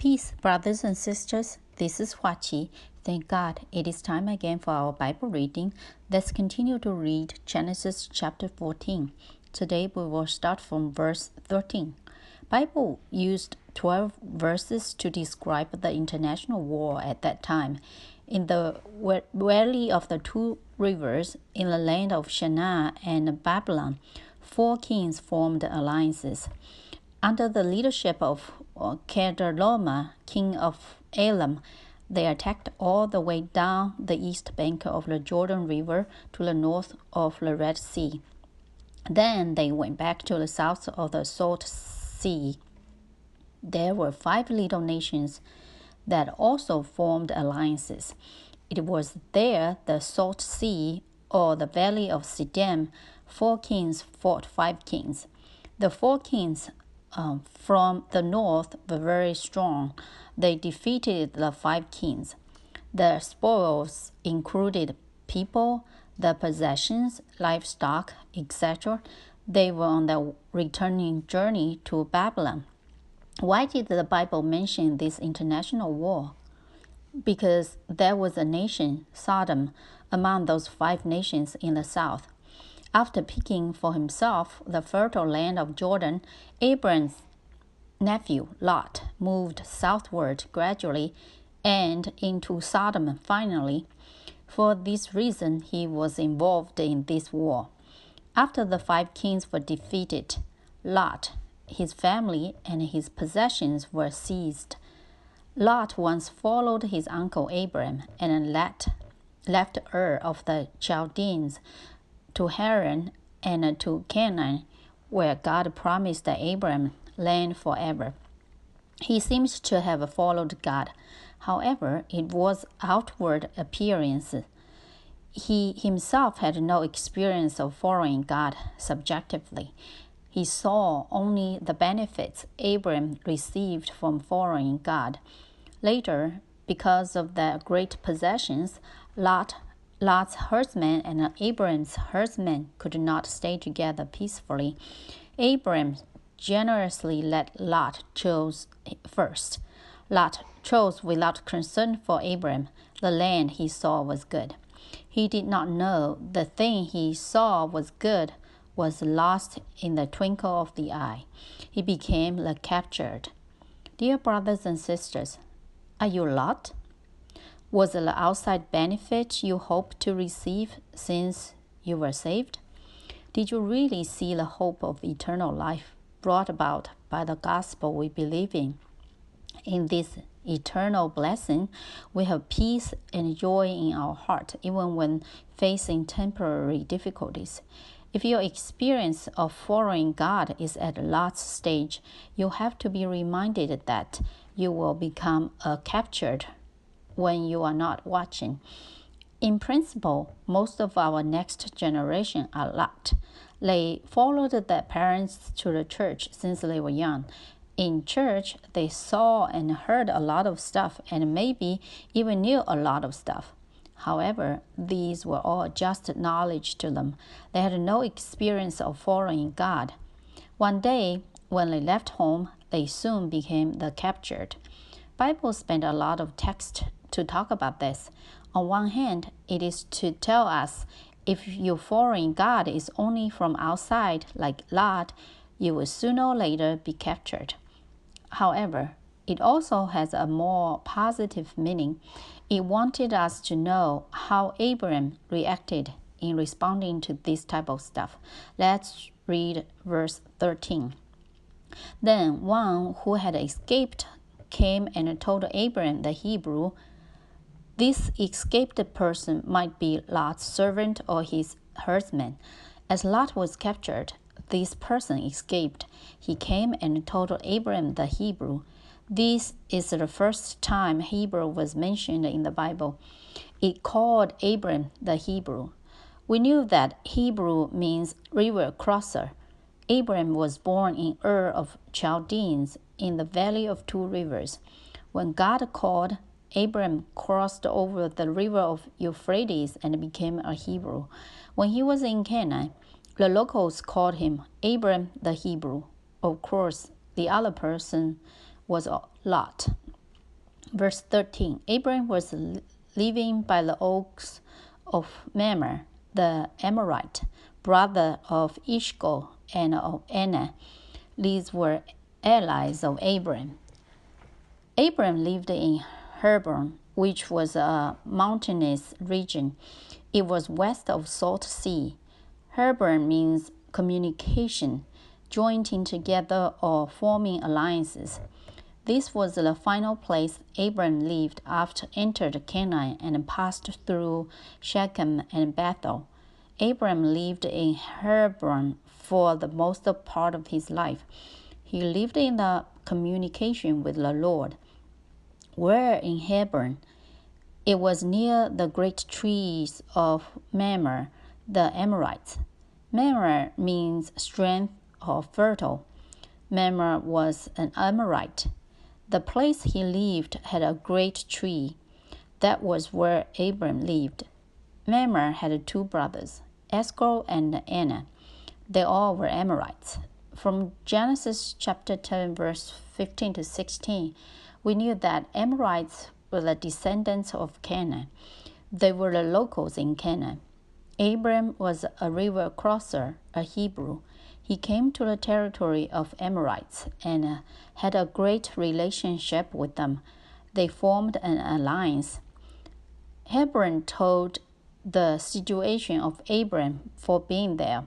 Peace, brothers and sisters. This is Huachi. Thank God it is time again for our Bible reading. Let's continue to read Genesis chapter 14. Today we will start from verse 13. Bible used 12 verses to describe the international war at that time. In the valley of the two rivers, in the land of Shinar and Babylon, 4 kings formed alliances. Under the leadership of Kedorlaomer, king of Elam, they attacked all the way down the east bank of the Jordan River to the north of the Red Sea. Then they went back to the south of the Salt Sea. There were 5 little nations that also formed alliances. It was there, the Salt Sea, or the valley of Siddim, 4 kings fought 5 kings. The 4 kings from the north were very strong. They defeated the 5 kings. The spoils included people, the possessions, livestock, etc. They were on their returning journey to Babylon. Why did the Bible mention this international war? Because there was a nation, Sodom, among those 5 nations in the south. After picking for himself the fertile land of Jordan, Abram's nephew Lot moved southward gradually and into Sodom finally. For this reason, he was involved in this war. After the 5 kings were defeated, Lot, his family, and his possessions were seized. Lot once followed his uncle Abram and left Ur of the Chaldeans to Haran and to Canaan, where God promised Abram land forever. He seems to have followed God. However, it was outward appearance. He himself had no experience of following God subjectively. He saw only the benefits Abram received from following God. Later, because of their great possessions, Lot's herdsmen and Abram's herdsmen could not stay together peacefully. Abram generously let Lot choose first. Lot chose without concern for Abram. The land he saw was good. He did not know the thing he saw was good was lost in the twinkle of the eye. He became the captured. Dear brothers and sisters, are you Lot? Was it the outside benefit you hoped to receive since you were saved? Did you really see the hope of eternal life brought about by the gospel we believe in? In this eternal blessing, we have peace and joy in our heart, even when facing temporary difficulties. If your experience of following God is at Lot's stage, you have to be reminded that you will become captured when you are not watching. In principle, most of our next generation are Lot. They followed their parents to the church since they were young. In church, they saw and heard a lot of stuff and maybe even knew a lot of stuff. However, these were all just knowledge to them. They had no experience of following God. One day, when they left home, they soon became the captured. Bible spent a lot of text to talk about this. On one hand, it is to tell us if your following God is only from outside, like Lot, you will sooner or later be captured. However, it also has a more positive meaning. It wanted us to know how Abram reacted in responding to this type of stuff. Let's read verse 13. Then one who had escaped came and told Abram the Hebrew. This escaped person might be Lot's servant or his herdsman. As Lot was captured, this person escaped. He came and told Abram the Hebrew. This is the first time Hebrew was mentioned in the Bible. It called Abram the Hebrew. We knew that Hebrew means river crosser. Abram was born in Ur of Chaldeans in the valley of 2 rivers. When God called, Abram crossed over the river of Euphrates and became a Hebrew. When he was in Canaan, the locals called him Abram the Hebrew. Of course, the other person was Lot. Verse 13, Abram was living by the oaks of Mamre, the Amorite, brother of Eshcol and of Aner. These were allies of Abram. Abram lived in Hebron, which was a mountainous region. It was west of Salt Sea. Hebron means communication, joining together or forming alliances. This was the final place Abram lived after entered Canaan and passed through Shechem and Bethel. Abram lived in Hebron for the most part of his life. He lived in the communication with the Lord. Where in Hebron? It was near the great trees of Mamre, the Amorites. Mamre means strength or fertile. Mamre was an Amorite. The place he lived had a great tree. That was where Abram lived. Mamre had two brothers, Eshcol and Aner. They all were Amorites. From Genesis chapter 10, verse 15 to 16, we knew that Amorites were the descendants of Canaan. They were the locals in Canaan. Abram was a river crosser, a Hebrew. He came to the territory of Amorites and had a great relationship with them. They formed an alliance. Hebron told the situation of Abram for being there.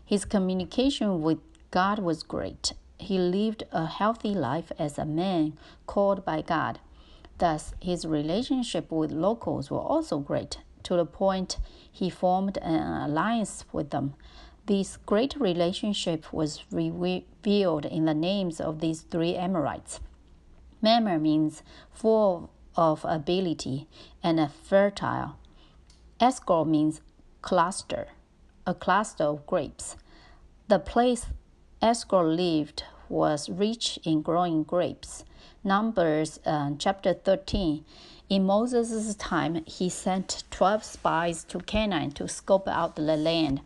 His communication with God was great. He lived a healthy life as a man called by God. Thus, his relationship with locals were also great, to the point he formed an alliance with them. This great relationship was revealed in the names of these three Amorites. Mamre means full of ability and fertile. Eshcol means cluster, a cluster of grapes. The place Eshcol lived was rich in growing grapes. Numbers chapter 13. In Moses' time, he sent 12 spies to Canaan to scope out the land.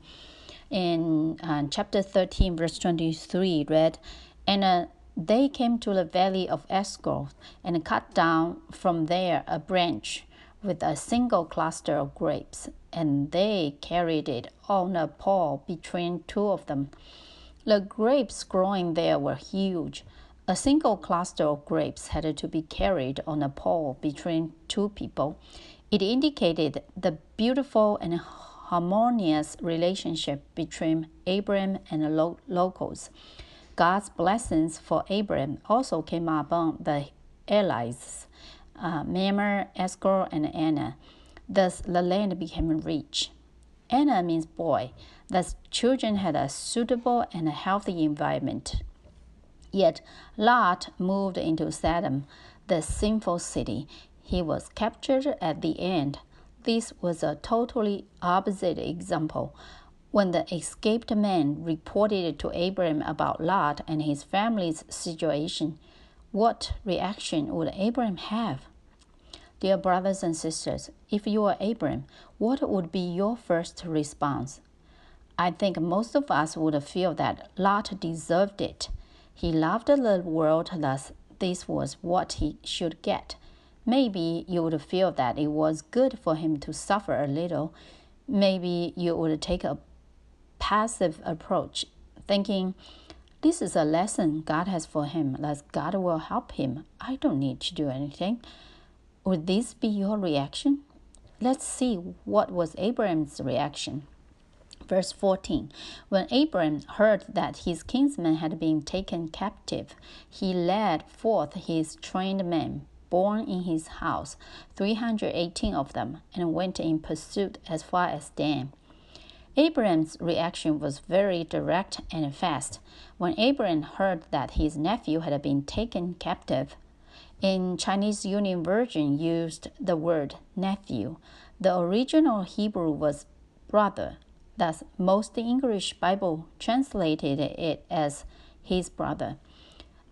In chapter 13, verse 23, read, And they came to the valley of Eshcol and cut down from there a branch with a single cluster of grapes, and they carried it on a pole between two of them. The grapes growing there were huge. A single cluster of grapes had to be carried on a pole between two people. It indicated the beautiful and harmonious relationship between Abram and the locals. God's blessings for Abram also came upon the allies, Mamre, Eshcol, and Aner. Thus the land became rich. Aner means boy. Thus children had a suitable and a healthy environment. Yet Lot moved into Sodom, the sinful city. He was captured at the end. This was a totally opposite example. When the escaped man reported to Abram about Lot and his family's situation, what reaction would Abram have? Dear brothers and sisters, if you are Abram, what would be your first response? I think most of us would feel that Lot deserved it. He loved the world, thus this was what he should get. Maybe you would feel that it was good for him to suffer a little. Maybe you would take a passive approach, thinking, this is a lesson God has for him, thus God will help him. I don't need to do anything. Would this be your reaction? Let's see what was Abram's reaction. Verse 14, when Abram heard that his kinsman had been taken captive, he led forth his trained men, born in his house, 318 of them, and went in pursuit as far as Dan. Abram's reaction was very direct and fast. When Abram heard that his nephew had been taken captive, in Chinese Union Version used the word nephew. The original Hebrew was brother. Thus, most English Bible translated it as his brother.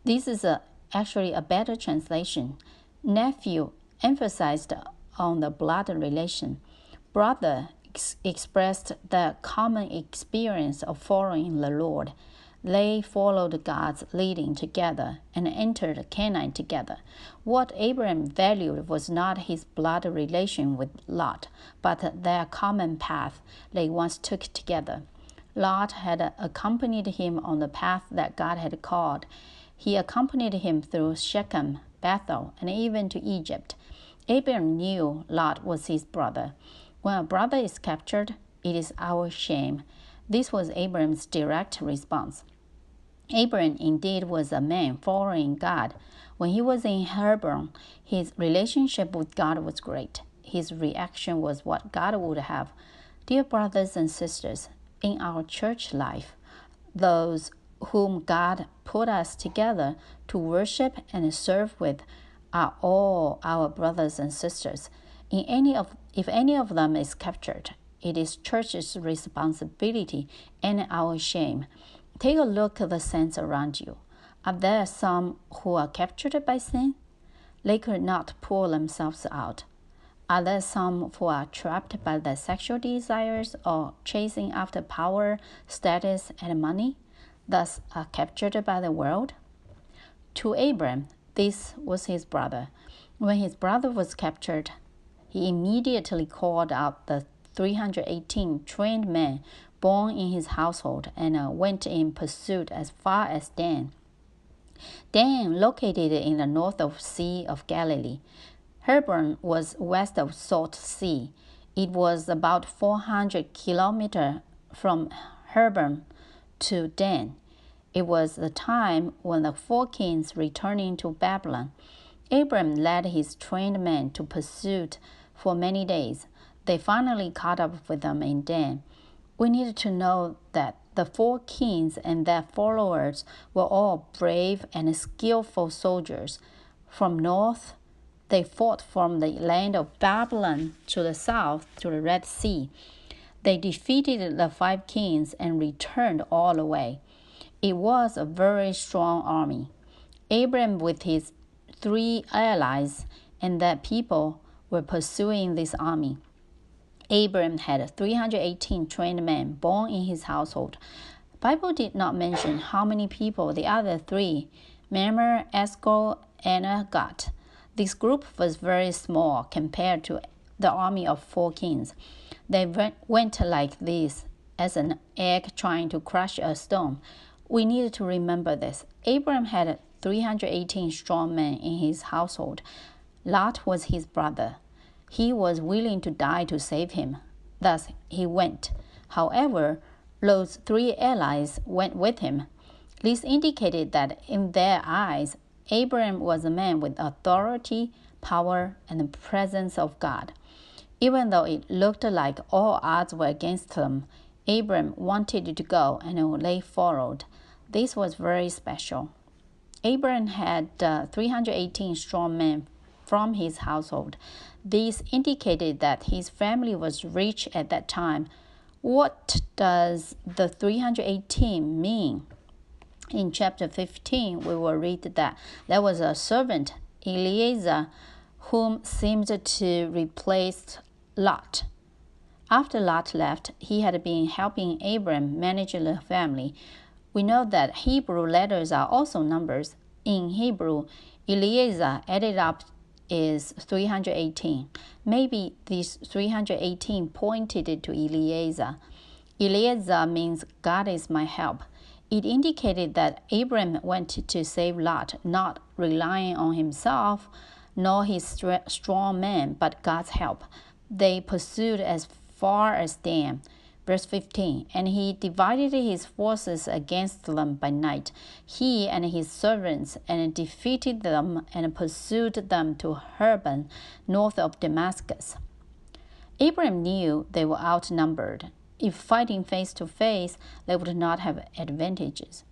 This is actually a better translation. Nephew emphasized on the blood relation. Brother expressed the common experience of following the Lord. They followed God's leading together and entered Canaan together. What Abraham valued was not his blood relation with Lot, but their common path they once took together. Lot had accompanied him on the path that God had called. He accompanied him through Shechem, Bethel, and even to Egypt. Abraham knew Lot was his brother. When a brother is captured, it is our shame. This was Abraham's direct response. Abraham indeed was a man following God. When he was in Hebron, his relationship with God was great. His reaction was what God would have. Dear brothers and sisters, in our church life, those whom God put us together to worship and serve with are all our brothers and sisters. If any of them is captured, it is church's responsibility and our shame. Take a look at the saints around you. Are there some who are captured by sin? They could not pull themselves out. Are there some who are trapped by their sexual desires or chasing after power, status, and money, thus are captured by the world? To Abraham, this was his brother. When his brother was captured, he immediately called out the 318 trained men born in his household and went in pursuit as far as Dan. Dan, located in the north of Sea of Galilee. Hebron was west of Salt Sea. It was about 400 kilometers from Hebron to Dan. It was the time when the four kings returning to Babylon. Abraham led his trained men to pursuit for many days. They finally caught up with them in Dan. We need to know that the four kings and their followers were all brave and skillful soldiers. From north, they fought from the land of Babylon to the south to the Red Sea. They defeated the 5 kings and returned all the way. It was a very strong army. Abraham with his 3 allies and their people were pursuing this army. Abraham had 318 trained men born in his household. The Bible did not mention how many people the other 3, Mamre, Eshcol, and got. This group was very small compared to the army of 4 kings. They went like this, as an egg trying to crush a stone. We need to remember this. Abraham had 318 strong men in his household. Lot was his brother. He was willing to die to save him. Thus he went. However, Lot's 3 allies went with him. This indicated that in their eyes, Abraham was a man with authority, power, and the presence of God. Even though it looked like all odds were against them, Abraham wanted to go and they followed. This was very special. Abraham had 318 strong men from his household. This indicated that his family was rich at that time. What does the 318 mean? In chapter 15, we will read that there was a servant, Eliezer, whom seemed to replace Lot. After Lot left, he had been helping Abraham manage the family. We know that Hebrew letters are also numbers. In Hebrew, Eliezer added up is 318. Maybe these 318 pointed to Eliezer. Eliezer means God is my help. It indicated that Abraham went to save Lot, not relying on himself nor his strong men, but God's help. They pursued as far as Dan. Verse 15, and he divided his forces against them by night, he and his servants, and defeated them and pursued them to Hebron, north of Damascus. Abraham knew they were outnumbered. If fighting face to face, they would not have advantages.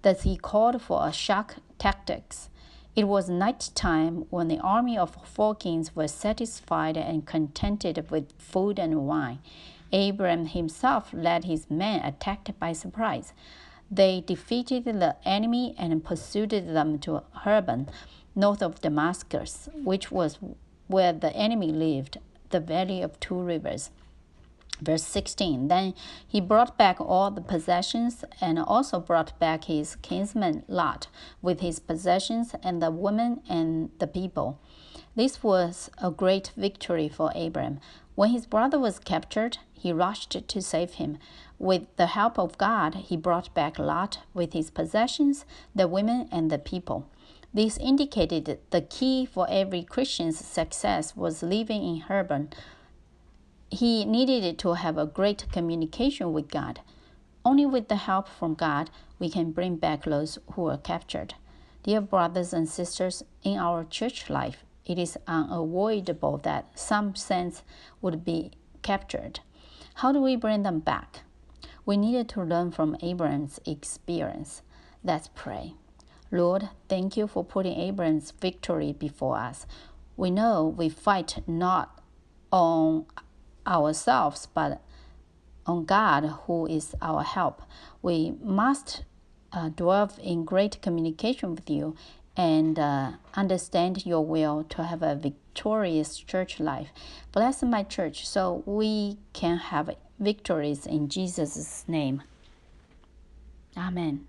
Thus he called for a shock tactics. It was night time when the army of 4 kings was satisfied and contented with food and wine. Abraham himself led his men attacked by surprise. They defeated the enemy and pursued them to Hebron, north of Damascus, which was where the enemy lived, the valley of 2 rivers. Verse 16, then he brought back all the possessions and also brought back his kinsman Lot with his possessions and the women and the people. This was a great victory for Abram. When his brother was captured, he rushed to save him. With the help of God, he brought back Lot with his possessions, the women, and the people. This indicated the key for every Christian's success was living in Hebron. He needed to have a great communication with God. Only with the help from God, we can bring back those who were captured. Dear brothers and sisters, in our church life, it is unavoidable that some saints would be captured. How do we bring them back? We needed to learn from Abraham's experience. Let's pray. Lord, thank you for putting Abraham's victory before us. We know we fight not on ourselves, but on God, who is our help. We must dwell in great communication with you and understand your will to have a victorious church life. Bless my church so we can have victories in Jesus' name. Amen.